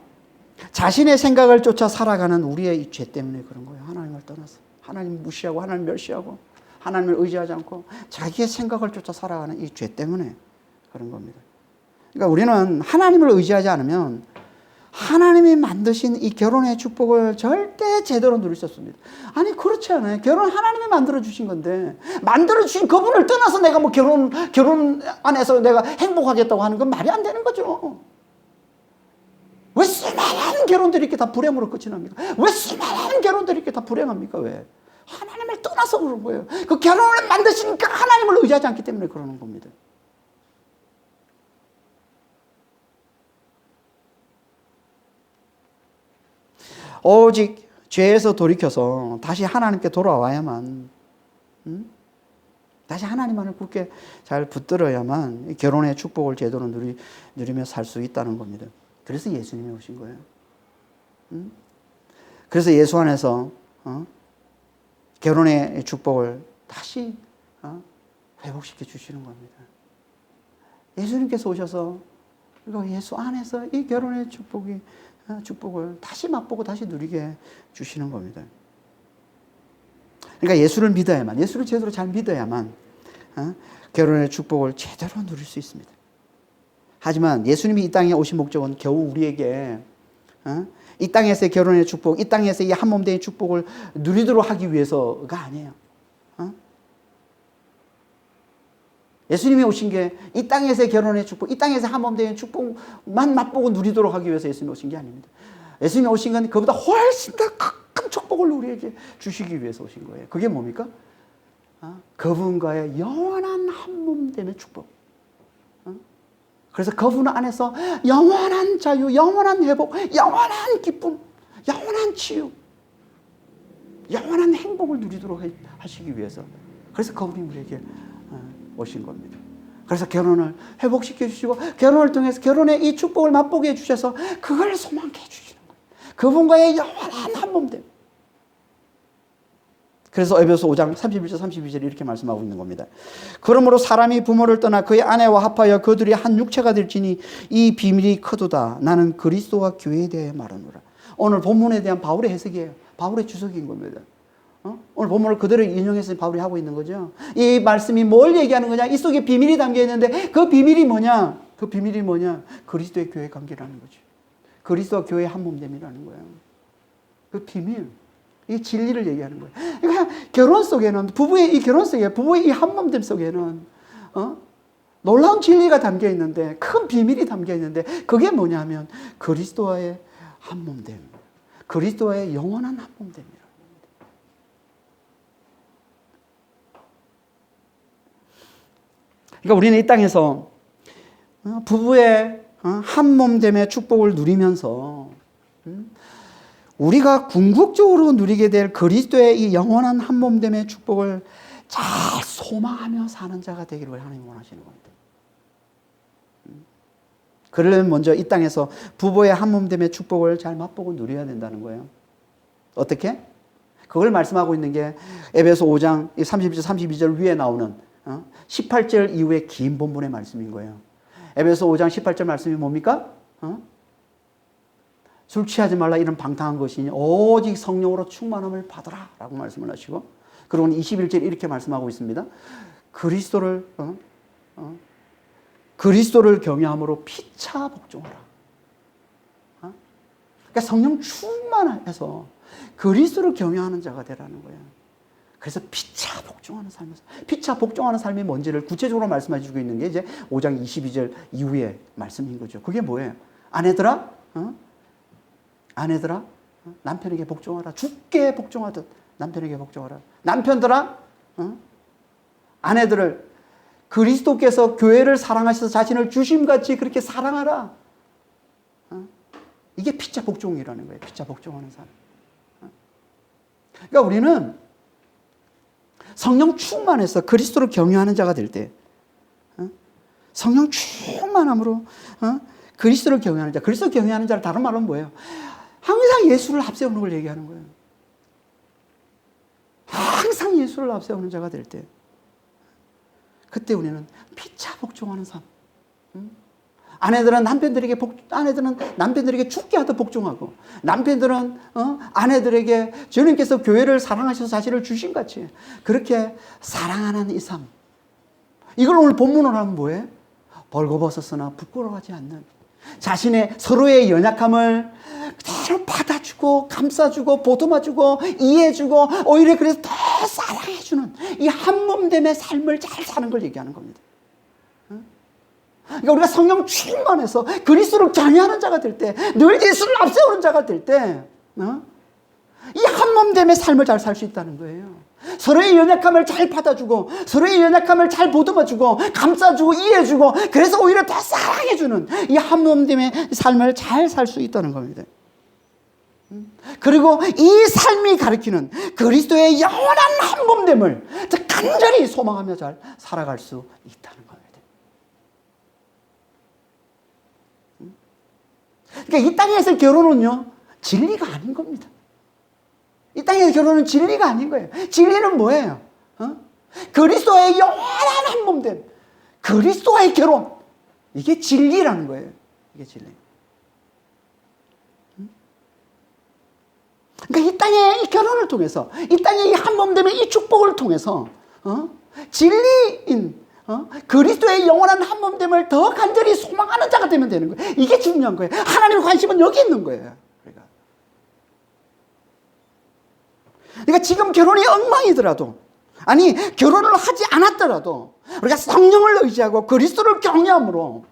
자신의 생각을 쫓아 살아가는 우리의 이 죄 때문에 그런 거예요. 하나님을 떠나서 하나님 무시하고 하나님 멸시하고 하나님을 의지하지 않고 자기의 생각을 쫓아 살아가는 이 죄 때문에 그런 겁니다. 그러니까 우리는 하나님을 의지하지 않으면 하나님이 만드신 이 결혼의 축복을 절대 제대로 누릴 수 없습니다. 아니 그렇지 않아요. 결혼 하나님이 만들어주신 건데 만들어주신 그분을 떠나서 내가 뭐 결혼 안에서 내가 행복하겠다고 하는 건 말이 안 되는 거죠. 왜 수많은 결혼들이 이렇게 다 불행으로 끝이 납니까? 왜 수많은 결혼들이 이렇게 다 불행합니까? 왜? 하나님을 떠나서 그런 거예요. 그 결혼을 만드시니까 하나님을 의지하지 않기 때문에 그러는 겁니다. 오직 죄에서 돌이켜서 다시 하나님께 돌아와야만, 다시 하나님만을 굳게 잘 붙들어야만 결혼의 축복을 제대로 누리며 살 수 있다는 겁니다. 그래서 예수님이 오신 거예요. 그래서 예수 안에서 결혼의 축복을 다시 회복시켜 주시는 겁니다. 예수님께서 오셔서 예수 안에서 이 결혼의 축복을 다시 맛보고 다시 누리게 주시는 겁니다. 그러니까 예수를 믿어야만, 예수를 제대로 잘 믿어야만 결혼의 축복을 제대로 누릴 수 있습니다. 하지만 예수님이 이 땅에 오신 목적은 겨우 우리에게 이 땅에서의 결혼의 축복, 이 땅에서 이 한 몸된 축복을 누리도록 하기 위해서가 아니에요. 예수님이 오신 게 이 땅에서의 결혼의 축복, 이 땅에서 한 몸된 축복만 맛보고 누리도록 하기 위해서 예수님이 오신 게 아닙니다. 예수님이 오신 건 그보다 훨씬 더 큰 축복을 우리에게 주시기 위해서 오신 거예요. 그게 뭡니까? 그분과의 영원한 한 몸됨의 축복. 그래서 그분 안에서 영원한 자유, 영원한 회복, 영원한 기쁨, 영원한 치유, 영원한 행복을 누리도록 하시기 위해서. 그래서 그분이 우리에게 오신 겁니다. 그래서 결혼을 회복시켜 주시고 결혼을 통해서 결혼의 이 축복을 맛보게 해주셔서 그걸 소망케 해주시는 거예요. 그분과의 영원한 한 몸됨. 그래서 에베소 5장 31절 32절에 이렇게 말씀하고 있는 겁니다. 그러므로 사람이 부모를 떠나 그의 아내와 합하여 그들이 한 육체가 될지니 이 비밀이 크도다. 나는 그리스도와 교회에 대해 말하노라. 오늘 본문에 대한 바울의 해석이에요. 바울의 주석인 겁니다. 오늘 본문을 그대로 인용해서 바울이 하고 있는 거죠. 이 말씀이 뭘 얘기하는 거냐? 이 속에 비밀이 담겨 있는데 그 비밀이 뭐냐? 그 비밀이 뭐냐? 그리스도의 교회 관계라는 거죠. 그리스도와 교회의 한 몸됨이라는 거예요. 그 비밀. 이 진리를 얘기하는 거예요. 그러니까 결혼 속에는 부부의 이 결혼 속에 부부의 이 한 몸됨 속에는 놀라운 진리가 담겨 있는데 큰 비밀이 담겨 있는데 그게 뭐냐면 그리스도와의 한 몸됨, 그리스도와의 영원한 한 몸됨이라. 그러니까 우리는 이 땅에서 부부의 한 몸됨의 축복을 누리면서 우리가 궁극적으로 누리게 될 그리스도의 이 영원한 한 몸됨의 축복을 잘 소망하며 사는 자가 되기를 하나님 원하시는 겁니다. 그러려면 먼저 이 땅에서 부부의 한 몸됨의 축복을 잘 맛보고 누려야 된다는 거예요. 어떻게? 그걸 말씀하고 있는 게 에베소 5장 31절 32절 위에 나오는 18절 이후의 긴 본문의 말씀인 거예요. 에베소 5장 18절 말씀이 뭡니까? 술 취하지 말라 이런 방탕한 것이니 오직 성령으로 충만함을 받으라 라고 말씀을 하시고 그리고 21절 이렇게 말씀하고 있습니다. 그리스도를 경외함으로 피차 복종하라. 그러니까 성령 충만해서 그리스도를 경외하는 자가 되라는 거예요. 그래서 피차 복종하는 삶에서 피차 복종하는 삶이 뭔지를 구체적으로 말씀해 주고 있는 게 이제 5장 22절 이후의 말씀인 거죠. 그게 뭐예요? 아내들아 남편에게 복종하라. 죽게 복종하듯 남편에게 복종하라. 남편들아 아내들을 그리스도께서 교회를 사랑하셔서 자신을 주심같이 그렇게 사랑하라. 이게 피차 복종이라는 거예요. 피차 복종하는 삶. 그러니까 우리는 성령 충만해서 그리스도를 경외하는 자가 될 때 성령 충만함으로 그리스도를 경외하는 자. 그리스도를 경외하는 자를 다른 말로 뭐예요? 항상 예수를 앞세우는 걸 얘기하는 거예요. 항상 예수를 앞세우는 자가 될 때 그때 우리는 피차 복종하는 삶. 아내들은 남편들에게 죽게 하듯 복종하고 남편들은 아내들에게 주님께서 교회를 사랑하셔서 자신을 주신같이 그렇게 사랑하는 이 삶. 이걸 오늘 본문으로 하면 뭐예요? 벌거벗었으나 부끄러워하지 않는 자신의 서로의 연약함을 그대로 받아주고 감싸주고 보듬어주고 이해해주고 오히려 그래서 더 사랑해주는 이 한몸됨의 삶을 잘 사는 걸 얘기하는 겁니다. 그러니까 우리가 성령 충만해서 그리스도를 경외하는 자가 될 때, 늘 예수를 앞세우는 자가 될 때, 이 한몸됨의 삶을 잘 살 수 있다는 거예요. 서로의 연약함을 잘 받아주고 서로의 연약함을 잘 보듬어주고 감싸주고 이해해주고 그래서 오히려 더 사랑해주는 이 한몸됨의 삶을 잘 살 수 있다는 겁니다. 그리고 이 삶이 가리키는 그리스도의 영원한 한몸됨을 간절히 소망하며 잘 살아갈 수 있다는 겁니다. 그러니까 이 땅에서 결혼은요 진리가 아닌 겁니다. 이 땅에서 결혼은 진리가 아닌 거예요. 진리는 뭐예요? 그리스도의 영원한 한 몸됨, 그리스도와의 결혼, 이게 진리라는 거예요. 이게 진리. 그러니까 이 땅의 이 결혼을 통해서, 이 땅의 이 한 몸됨의 이 축복을 통해서 진리인 그리스도의 영원한 한 몸됨을 더 간절히 소망하는 자가 되면 되는 거예요. 이게 중요한 거예요. 하나님의 관심은 여기 있는 거예요. 그러니까 지금 결혼이 엉망이더라도, 아니 결혼을 하지 않았더라도 우리가 성령을 의지하고 그리스도를 경외함으로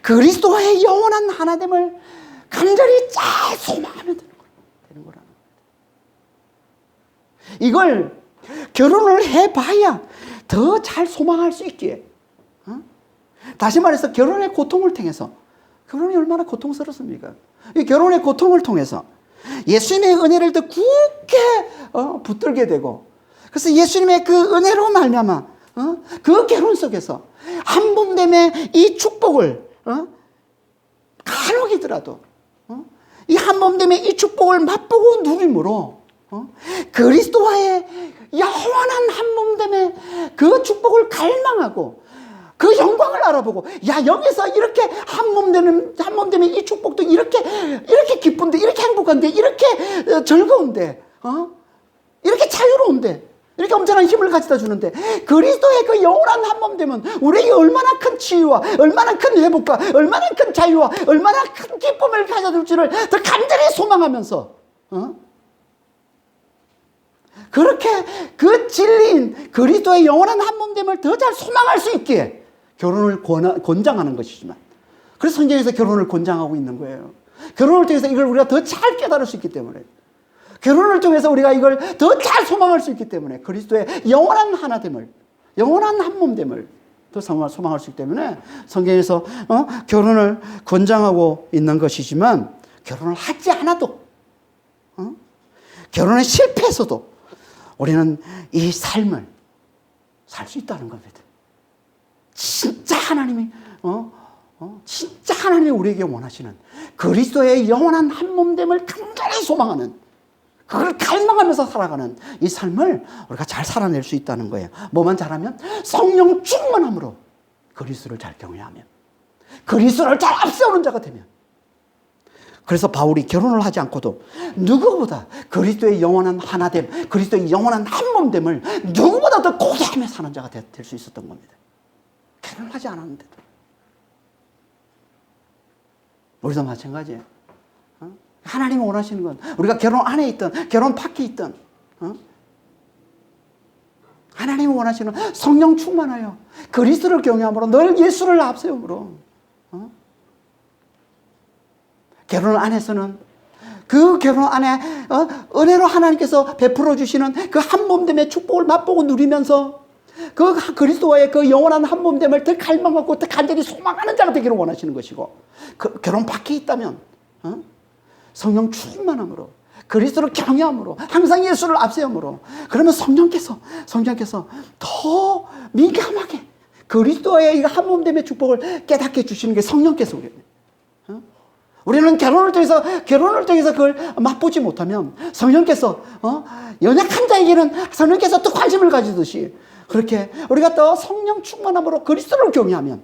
그리스도와의 영원한 하나됨을 간절히 잘 소망하면 되는 거예요. 이걸 결혼을 해봐야 더 잘 소망할 수 있기에. 다시 말해서 결혼의 고통을 통해서, 결혼이 얼마나 고통스럽습니까? 이 결혼의 고통을 통해서 예수님의 은혜를 더 굳게 붙들게 되고, 그래서 예수님의 그 은혜로 말미암아 그 결혼 속에서 한몸됨의 이 축복을 간혹이더라도 이 한몸됨의 이 축복을 맛보고 누림으로 그리스도와의 영원한 한몸됨의 그 축복을 갈망하고 그 영광을 알아보고, 야, 여기서 이렇게 한몸되는 이 축복도 이렇게 기쁜데, 이렇게 행복한데, 이렇게 즐거운데, 이렇게 자유로운데, 이렇게 엄청난 힘을 가져다 주는데, 그리스도의 그 영원한 한몸됨은 우리에게 얼마나 큰 치유와 얼마나 큰 회복과 얼마나 큰 자유와 얼마나 큰 기쁨을 가져다 줄지를 더 간절히 소망하면서 그렇게 그 진리인 그리스도의 영원한 한몸됨을 더 잘 소망할 수 있기에 결혼을 권장하는 것이지만, 그래서 성경에서 결혼을 권장하고 있는 거예요. 결혼을 통해서 이걸 우리가 더 잘 깨달을 수 있기 때문에, 결혼을 통해서 우리가 이걸 더 잘 소망할 수 있기 때문에, 그리스도의 영원한 하나됨을, 영원한 한몸됨을 더 소망할 수 있기 때문에 성경에서 결혼을 권장하고 있는 것이지만, 결혼을 하지 않아도, 결혼에 실패해서도 우리는 이 삶을 살 수 있다는 겁니다. 진짜 하나님이 진짜 하나님이 우리에게 원하시는 그리스도의 영원한 한몸됨을 간절히 소망하는, 그걸 갈망하면서 살아가는 이 삶을 우리가 잘 살아낼 수 있다는 거예요. 뭐만 잘하면? 성령 충만함으로 그리스도를 잘 경외하면, 그리스도를 잘 앞세우는 자가 되면. 그래서 바울이 결혼을 하지 않고도 누구보다 그리스도의 영원한 하나됨, 그리스도의 영원한 한몸됨을 누구보다 더 고대하며 사는 자가 될 수 있었던 겁니다. 결혼을 하지 않았는데도. 우리도 마찬가지예요. 하나님이 원하시는 건 우리가 결혼 안에 있든 결혼 밖에 있든 하나님이 원하시는 성령 충만하여 그리스도를 경외함으로 늘 예수를 앞세움으로 결혼 안에서는 그 결혼 안에 은혜로 하나님께서 베풀어 주시는 그 한몸됨의 축복을 맛보고 누리면서 그 그리스도와의 그 영원한 한몸됨을 더 갈망하고 더 간절히 소망하는 자가 되기를 원하시는 것이고, 그 결혼 밖에 있다면 성령 충만함으로 그리스도를 경외함으로 항상 예수를 앞세움으로, 그러면 성령께서 더 민감하게 그리스도와의 이 한몸됨의 축복을 깨닫게 해주시는 게 성령께서 우리는 결혼을 통해서 그걸 맛보지 못하면 성령께서 연약한 자에게는 성령께서 또 관심을 가지듯이, 그렇게 우리가 더 성령 충만함으로 그리스도를 경외하면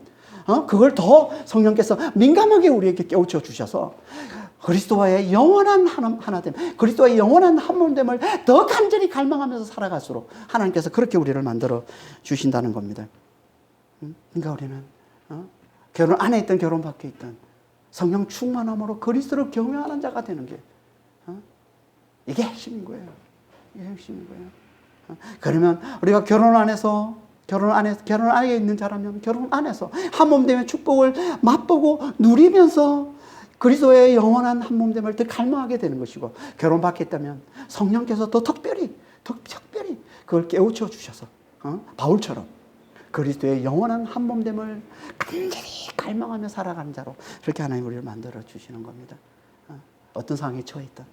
그걸 더 성령께서 민감하게 우리에게 깨우쳐 주셔서 그리스도와의 영원한 하나됨, 그리스도와의 영원한 한몸됨을 더 간절히 갈망하면서 살아갈수록 하나님께서 그렇게 우리를 만들어 주신다는 겁니다. 그러니까 우리는 결혼 안에 있든 결혼 밖에 있든 성령 충만함으로 그리스도를 경외하는 자가 되는 게 이게 핵심인 거예요. 이게 핵심인 거예요. 그러면 우리가 결혼 안에 있는 자라면 결혼 안에서 한몸됨의 축복을 맛보고 누리면서 그리스도의 영원한 한몸됨을 더 갈망하게 되는 것이고, 결혼 밖에 있다면 성령께서 더 특별히 그걸 깨우쳐 주셔서 바울처럼 그리스도의 영원한 한몸됨을 간절히 갈망하며 살아가는 자로 그렇게 하나님 우리를 만들어 주시는 겁니다. 어떤 상황에 처해 있든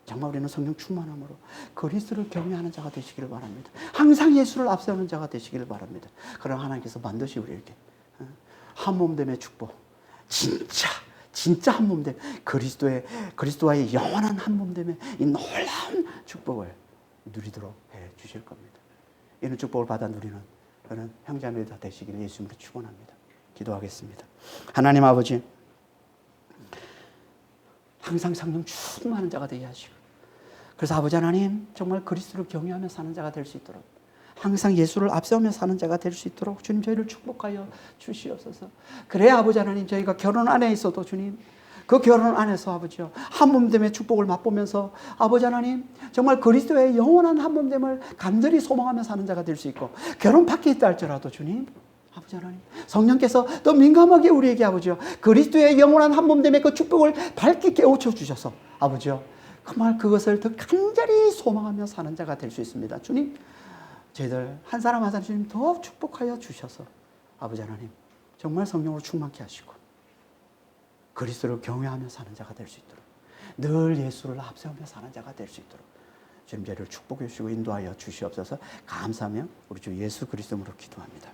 정말 우리는 성령 충만함으로 그리스도를 경외하는 자가 되시기를 바랍니다. 항상 예수를 앞세우는 자가 되시기를 바랍니다. 그럼 하나님께서 반드시 우리에게 한몸됨의 축복, 진짜 한몸됨, 그리스도와의 영원한 한몸됨의 이 놀라운 축복을 누리도록 해 주실 겁니다. 이런 축복을 받아 누리는 그런 형제자매들 다 되시기를 예수님으로 축원합니다. 기도하겠습니다. 하나님 아버지, 항상 성령 충만한 자가 되게 하시고, 그래서 아버지 하나님 정말 그리스도를 경외하며 사는 자가 될 수 있도록, 항상 예수를 앞세우며 사는 자가 될 수 있도록 주님 저희를 축복하여 주시옵소서. 그래야 아버지 하나님 저희가 결혼 안에 있어도 주님 그 결혼 안에서 아버지요 한몸됨의 축복을 맛보면서 아버지 하나님 정말 그리스도의 영원한 한몸됨을 간절히 소망하며 사는 자가 될 수 있고, 결혼 밖에 있다 할지라도 주님 아버지 하나님 성령께서 더 민감하게 우리에게 아버지요 그리스도의 영원한 한몸됨의 그 축복을 밝게 깨우쳐 주셔서 아버지요 정말 그것을 더 간절히 소망하며 사는 자가 될 수 있습니다. 주님, 저희들 한 사람 한 사람 주님 더 축복하여 주셔서 아버지 하나님 정말 성령으로 충만케 하시고 그리스도를 경외하며 사는 자가 될 수 있도록 늘 예수를 앞세우며 사는 자가 될 수 있도록 주님 저희를 축복해 주시고 인도하여 주시옵소서. 감사하며 우리 주 예수 그리스도로 기도합니다.